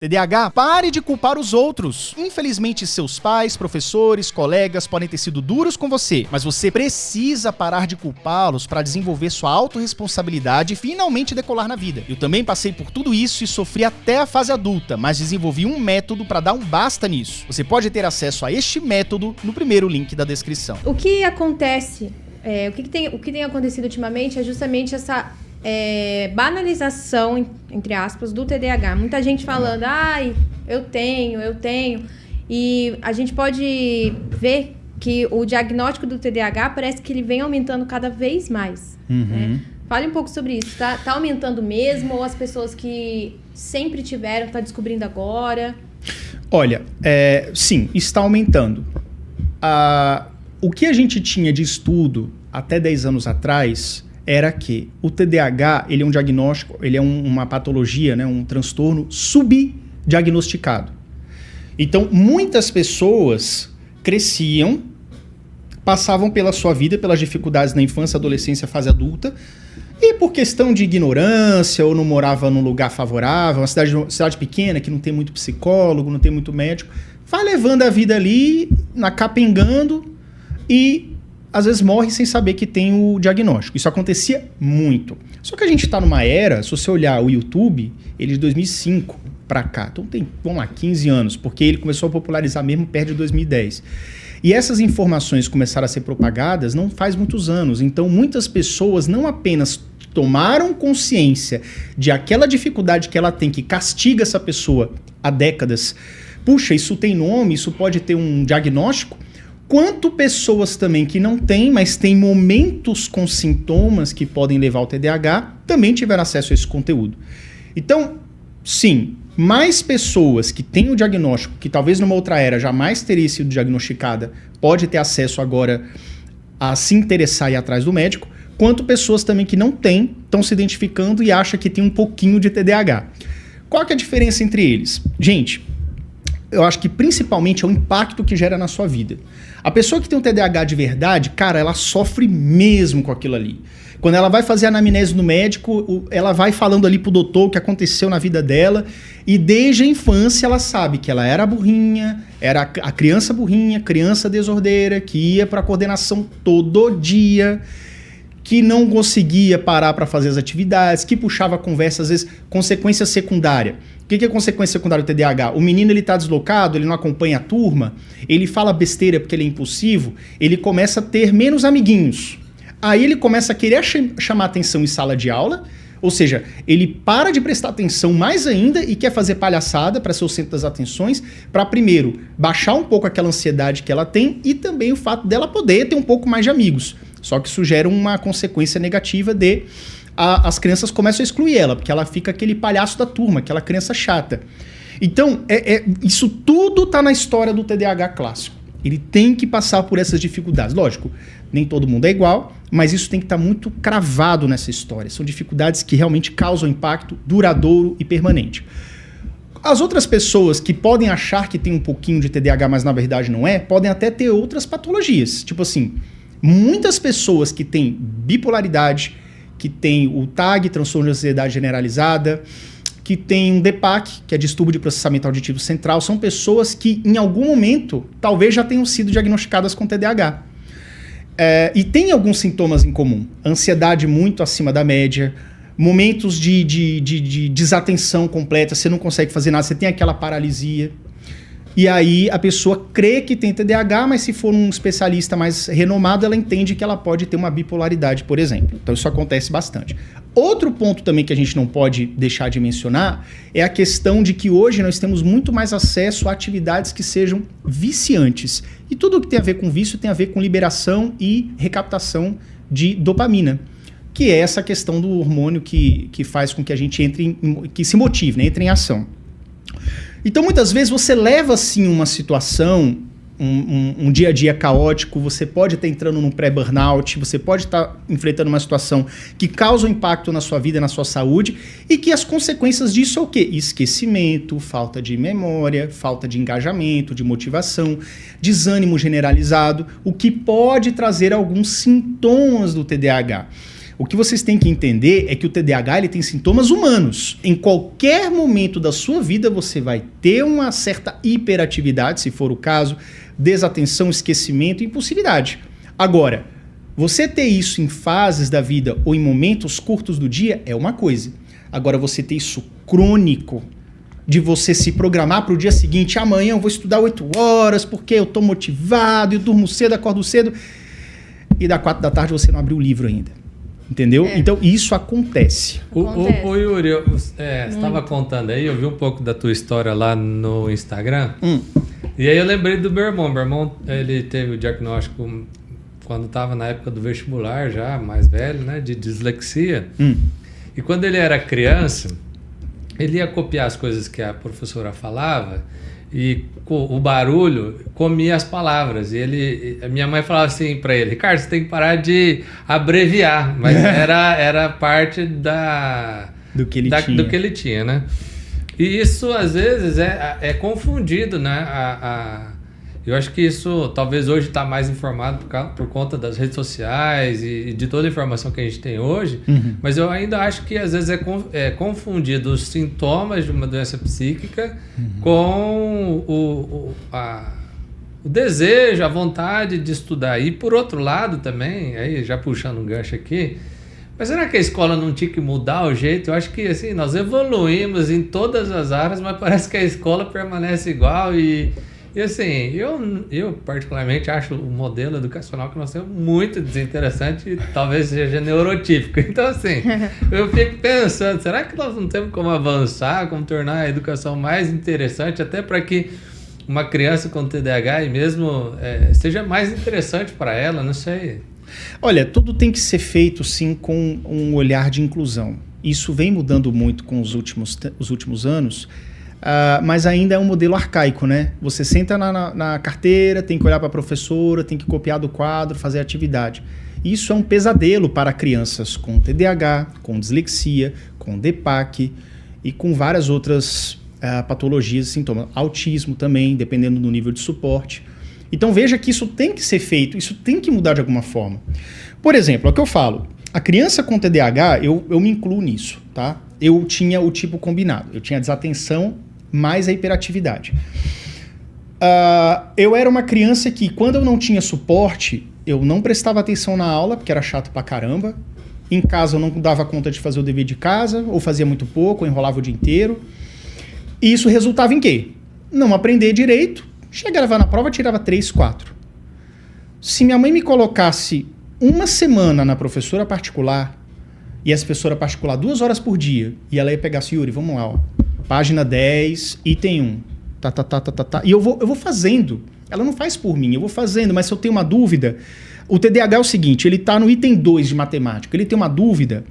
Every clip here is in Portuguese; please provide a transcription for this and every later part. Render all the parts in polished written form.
TDAH, pare de culpar os outros. Infelizmente, seus pais, professores, colegas podem ter sido duros com você, mas você precisa parar de culpá-los para desenvolver sua autorresponsabilidade e finalmente decolar na vida. Eu também passei por tudo isso e sofri até a fase adulta, mas desenvolvi um método para dar um basta nisso. Você pode ter acesso a este método no primeiro link da descrição. O que acontece, o que tem acontecido ultimamente é justamente essa banalização, entre aspas, do TDAH. Muita gente falando, eu tenho. E a gente pode ver que o diagnóstico do TDAH parece que ele vem aumentando cada vez mais. Né? Fale um pouco sobre isso. Tá aumentando mesmo? Ou as pessoas que sempre tiveram, estão descobrindo agora? Olha, sim, está aumentando. O que a gente tinha de estudo até 10 anos atrás era que o TDAH, ele é um diagnóstico, ele é uma patologia, né, um transtorno subdiagnosticado. Então, muitas pessoas cresciam, passavam pela sua vida, pelas dificuldades na infância, adolescência, fase adulta, e por questão de ignorância, ou não morava num lugar favorável, uma cidade pequena, que não tem muito psicólogo, não tem muito médico, vai levando a vida ali, capengando, e às vezes morre sem saber que tem o diagnóstico. Isso acontecia muito. Só que a gente está numa era, se você olhar o YouTube, ele é de 2005 para cá. Então tem, vamos lá, 15 anos, porque ele começou a popularizar mesmo perto de 2010. E essas informações começaram a ser propagadas não faz muitos anos. Então muitas pessoas não apenas tomaram consciência de aquela dificuldade que ela tem, que castiga essa pessoa há décadas. Puxa, isso tem nome, isso pode ter um diagnóstico. Quanto pessoas também que não têm, mas têm momentos com sintomas que podem levar ao TDAH, também tiveram acesso a esse conteúdo. Então, sim, mais pessoas que têm o diagnóstico, que talvez numa outra era jamais teria sido diagnosticada, pode ter acesso agora a se interessar e ir atrás do médico, quanto pessoas também que não têm, estão se identificando e acham que tem um pouquinho de TDAH. Qual que é a diferença entre eles? Gente, eu acho que principalmente é o impacto que gera na sua vida. A pessoa que tem um TDAH de verdade, cara, ela sofre mesmo com aquilo ali. Quando ela vai fazer a anamnese no médico, ela vai falando ali pro doutor o que aconteceu na vida dela, e desde a infância ela sabe que ela era burrinha, era a criança burrinha, criança desordeira, que ia pra coordenação todo dia, que não conseguia parar para fazer as atividades, que puxava a conversa, às vezes, consequência secundária. O que é consequência secundária do TDAH? O menino ele tá deslocado, ele não acompanha a turma, ele fala besteira porque ele é impulsivo, ele começa a ter menos amiguinhos. Aí ele começa a querer chamar atenção em sala de aula, ou seja, ele para de prestar atenção mais ainda e quer fazer palhaçada para ser o centro das atenções, para primeiro baixar um pouco aquela ansiedade que ela tem e também o fato dela poder ter um pouco mais de amigos. Só que isso gera uma consequência negativa de as crianças começam a excluir ela, porque ela fica aquele palhaço da turma, aquela criança chata. Então, isso tudo tá na história do TDAH clássico. Ele tem que passar por essas dificuldades. Lógico, nem todo mundo é igual, mas isso tem que estar muito cravado nessa história. São dificuldades que realmente causam impacto duradouro e permanente. As outras pessoas que podem achar que tem um pouquinho de TDAH, mas na verdade não é, podem até ter outras patologias. Tipo assim, muitas pessoas que têm bipolaridade, que têm o TAG, transtorno de ansiedade generalizada, que tem um DPAC, que é distúrbio de processamento auditivo central, são pessoas que em algum momento talvez já tenham sido diagnosticadas com TDAH. E tem alguns sintomas em comum. Ansiedade muito acima da média, momentos de desatenção completa, você não consegue fazer nada, você tem aquela paralisia. E aí a pessoa crê que tem TDAH, mas se for um especialista mais renomado, ela entende que ela pode ter uma bipolaridade, por exemplo. Então isso acontece bastante. Outro ponto também que a gente não pode deixar de mencionar é a questão de que hoje nós temos muito mais acesso a atividades que sejam viciantes. E tudo o que tem a ver com vício tem a ver com liberação e recaptação de dopamina, que é essa questão do hormônio que faz com que a gente que se motive, né, entre em ação. Então, muitas vezes, você leva, assim, uma situação, um dia a dia caótico, você pode estar entrando num pré-burnout, você pode estar enfrentando uma situação que causa um impacto na sua vida, na sua saúde, e que as consequências disso é o quê? Esquecimento, falta de memória, falta de engajamento, de motivação, desânimo generalizado, o que pode trazer alguns sintomas do TDAH. O que vocês têm que entender é que o TDAH ele tem sintomas humanos. Em qualquer momento da sua vida você vai ter uma certa hiperatividade, se for o caso, desatenção, esquecimento e impulsividade. Agora, você ter isso em fases da vida ou em momentos curtos do dia é uma coisa. Agora, você ter isso crônico, de você se programar para o dia seguinte, amanhã eu vou estudar 8 horas porque eu estou motivado, eu durmo cedo, acordo cedo, e da 4 da tarde você não abriu o livro ainda. Entendeu? Então, isso acontece. O Yuri, você estava contando aí, eu vi um pouco da tua história lá no Instagram, e aí eu lembrei do meu irmão. Meu irmão, ele teve o diagnóstico quando estava na época do vestibular, já mais velho, né, de dislexia. E quando ele era criança, ele ia copiar as coisas que a professora falava e o barulho comia as palavras. E a minha mãe falava assim para ele: Ricardo, você tem que parar de abreviar. Mas era parte do que ele tinha, né? E isso, às vezes, é confundido, né? Eu acho que isso, talvez hoje está mais informado por conta das redes sociais e de toda a informação que a gente tem hoje, mas eu ainda acho que às vezes é confundido os sintomas de uma doença psíquica com o desejo, a vontade de estudar. E por outro lado também, aí já puxando um gancho aqui, mas será que a escola não tinha que mudar o jeito? Eu acho que assim, nós evoluímos em todas as áreas, mas parece que a escola permanece igual e assim, eu particularmente acho o modelo educacional que nós temos muito desinteressante e talvez seja neurotípico. Então, assim, eu fico pensando, será que nós não temos como avançar, como tornar a educação mais interessante, até para que uma criança com TDAH e mesmo seja mais interessante para ela, não sei. Olha, tudo tem que ser feito, sim, com um olhar de inclusão. Isso vem mudando muito com os últimos anos, mas ainda é um modelo arcaico, né? Você senta na carteira, tem que olhar para a professora, tem que copiar do quadro, fazer atividade. Isso é um pesadelo para crianças com TDAH, com dislexia, com DPAC e com várias outras patologias e sintomas. Autismo também, dependendo do nível de suporte. Então veja que isso tem que ser feito, isso tem que mudar de alguma forma. Por exemplo, é o que eu falo, a criança com TDAH, eu me incluo nisso, tá? Eu tinha o tipo combinado, eu tinha a desatenção mais a hiperatividade. Eu era uma criança que, quando eu não tinha suporte, eu não prestava atenção na aula, porque era chato pra caramba. Em casa eu não dava conta de fazer o dever de casa, ou fazia muito pouco, ou enrolava o dia inteiro. E isso resultava em quê? Não aprender direito, chegava na prova, tirava 3, 4. Se minha mãe me colocasse uma semana na professora particular, e essa professora particular 2 horas por dia, e ela ia pegar assim, Yuri, vamos lá, ó. Página 10, item 1. E eu vou fazendo. Ela não faz por mim, eu vou fazendo. Mas se eu tenho uma dúvida... O TDAH é o seguinte, ele está no item 2 de matemática. Ele tem uma dúvida.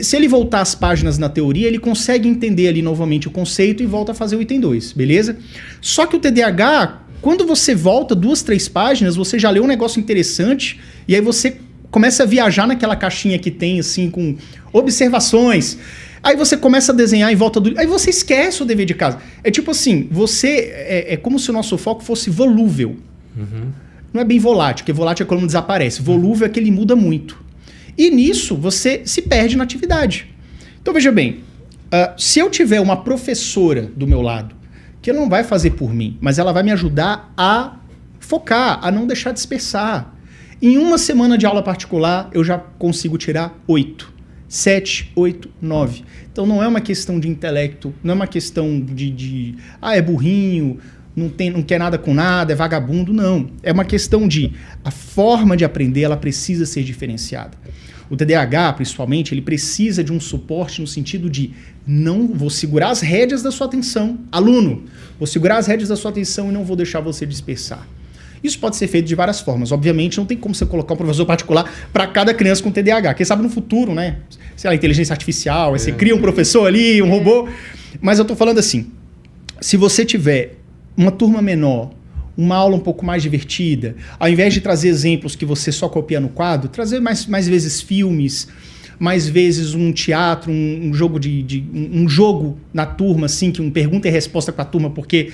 Se ele voltar as páginas na teoria, ele consegue entender ali novamente o conceito e volta a fazer o item 2, beleza? Só que o TDAH, quando você volta 2, 3 páginas, você já leu um negócio interessante e aí você começa a viajar naquela caixinha que tem, assim, com observações... Aí você começa a desenhar em volta do... Aí você esquece o dever de casa. É tipo assim, é como se o nosso foco fosse volúvel. Não é bem volátil, porque volátil é quando desaparece. Volúvel é que ele muda muito. E nisso você se perde na atividade. Então veja bem, se eu tiver uma professora do meu lado, que ela não vai fazer por mim, mas ela vai me ajudar a focar, a não deixar dispersar. Em uma semana de aula particular, eu já consigo tirar 8. 7, 8, 9. Então não é uma questão de intelecto, não é uma questão de é burrinho, não quer nada com nada, é vagabundo, não. É uma questão de a forma de aprender, ela precisa ser diferenciada. O TDAH, principalmente, ele precisa de um suporte no sentido de não vou segurar as rédeas da sua atenção. Aluno, vou segurar as rédeas da sua atenção e não vou deixar você dispersar. Isso pode ser feito de várias formas. Obviamente, não tem como você colocar um professor particular para cada criança com TDAH. Quem sabe no futuro, né? Sei lá, inteligência artificial, aí você cria um professor ali, um robô. Mas eu tô falando assim, se você tiver uma turma menor, uma aula um pouco mais divertida, ao invés de trazer exemplos que você só copia no quadro, trazer mais vezes filmes, mais vezes um teatro, um jogo um jogo na turma, assim, que um pergunta e resposta com a turma, porque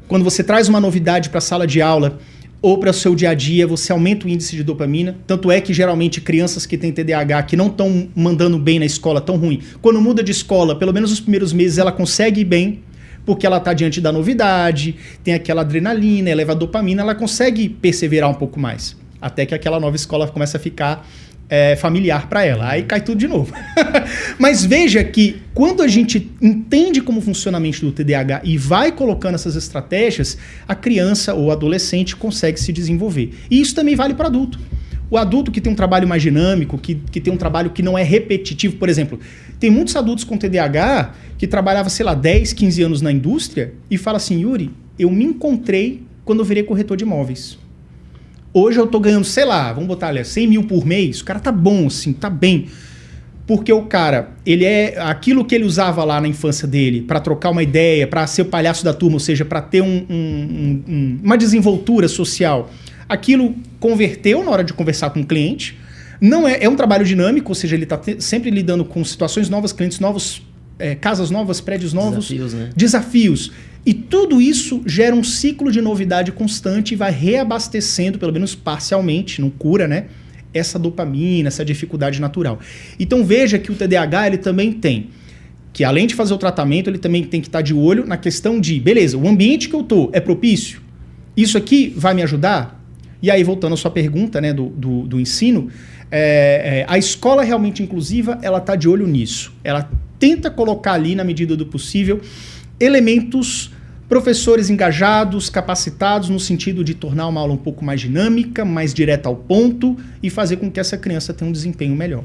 quando você traz uma novidade para a sala de aula, ou para o seu dia a dia, você aumenta o índice de dopamina. Tanto é que, geralmente, crianças que têm TDAH, que não estão mandando bem na escola, tão ruim, quando muda de escola, pelo menos nos primeiros meses, ela consegue ir bem, porque ela está diante da novidade, tem aquela adrenalina, eleva a dopamina, ela consegue perseverar um pouco mais. Até que aquela nova escola começa a ficar familiar para ela. Aí cai tudo de novo. Mas veja que quando a gente entende como funciona a mente do TDAH e vai colocando essas estratégias, a criança ou adolescente consegue se desenvolver. E isso também vale para adulto. O adulto que tem um trabalho mais dinâmico, que tem um trabalho que não é repetitivo, por exemplo, tem muitos adultos com TDAH que trabalhavam, sei lá, 10, 15 anos na indústria e fala assim, Yuri, eu me encontrei quando eu virei corretor de imóveis. Hoje eu tô ganhando, sei lá, vamos botar ali, 100 mil por mês, o cara tá bom, assim, tá bem. Porque o cara, ele é aquilo que ele usava lá na infância dele, para trocar uma ideia, para ser o palhaço da turma, ou seja, para ter uma desenvoltura social. Aquilo converteu na hora de conversar com o cliente. Não é um trabalho dinâmico, ou seja, ele está sempre lidando com situações novas, clientes novos, casas novas, prédios novos. Desafios, né? Desafios. E tudo isso gera um ciclo de novidade constante e vai reabastecendo, pelo menos parcialmente, não cura, né? Essa dopamina, essa dificuldade natural. Então veja que o TDAH ele também tem, que além de fazer o tratamento, ele também tem que estar de olho na questão de, beleza, o ambiente que eu tô é propício? Isso aqui vai me ajudar? E aí, voltando à sua pergunta, né, do ensino, a escola realmente inclusiva, ela está de olho nisso. Ela tenta colocar ali, na medida do possível, elementos, professores engajados, capacitados, no sentido de tornar uma aula um pouco mais dinâmica, mais direta ao ponto e fazer com que essa criança tenha um desempenho melhor.